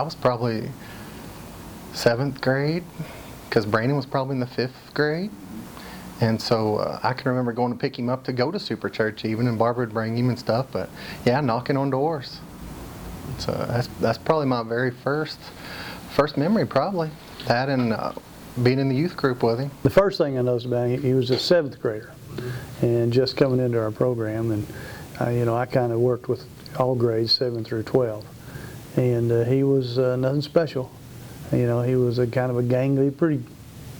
I was probably 7th grade, because Brandon was probably in the 5th grade. And so I can remember going to pick him up to go to Super Church even, and Barbara would bring him and stuff. But yeah, knocking on doors. So that's probably my very first memory, probably. That and being in the youth group with him. The first thing I noticed about him, he was a 7th grader, and just coming into our program, and I kind of worked with all grades 7 through 12, and he was nothing special. He was a kind of a gangly, pretty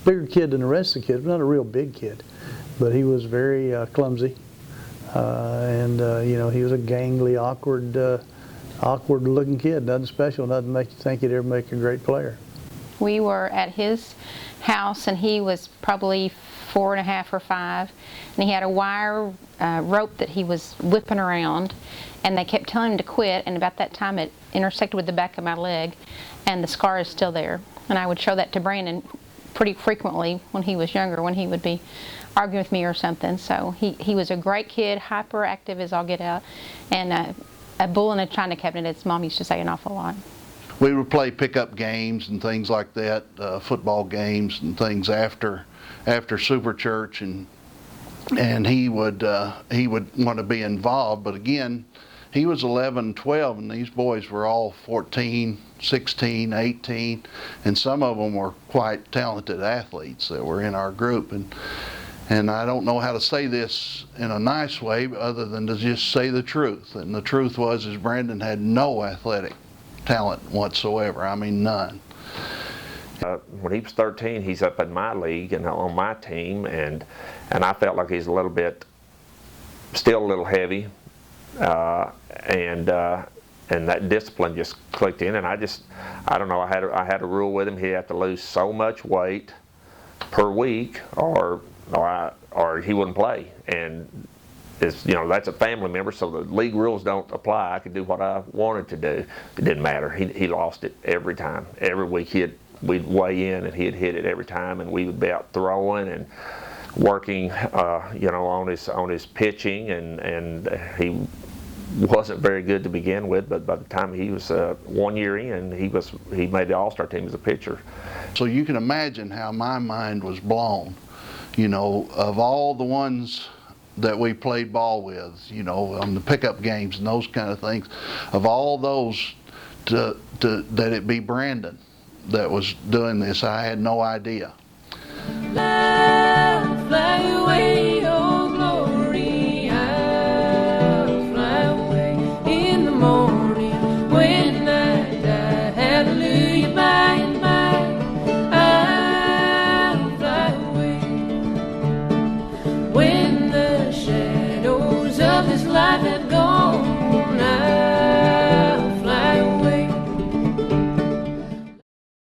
bigger kid than the rest of the kids, not a real big kid, but he was very clumsy, and he was a gangly, awkward looking kid, nothing special, nothing to make you think he'd ever make a great player. We were at his house, and he was probably 4.5 or 5, and he had a wire rope that he was whipping around, and they kept telling him to quit, and about that time it intersected with the back of my leg, and the scar is still there. And I would show that to Brandon pretty frequently when he was younger, when he would be arguing with me or something. So he was a great kid, hyperactive as all get out, and a bull in a china cabinet, as Mom used to say an awful lot. We would play pickup games and things like that, football games and things after Super Church, and he would want to be involved. But again, he was 11, 12, and these boys were all 14, 16, 18, and some of them were quite talented athletes that were in our group. And I don't know how to say this in a nice way other than to just say the truth. And the truth was Brandon had no athletic talent whatsoever. I mean, none. When he was 13, he's up in my league and on my team, and I felt like he's still a little heavy, and that discipline just clicked in. And I don't know. I had a rule with him: he had to lose so much weight per week, or he wouldn't play. And that's a family member, so the league rules don't apply. I could do what I wanted to do. It didn't matter. He lost it every time. Every week we'd weigh in, and he'd hit it every time, and we would be out throwing and working, on his pitching, and he wasn't very good to begin with. But by the time he was 1 year in, he made the All-Star team as a pitcher. So you can imagine how my mind was blown. Of all the ones that we played ball with, on the pickup games and those kind of things, of all those, that it be Brandon that was doing this, I had no idea. Fly away.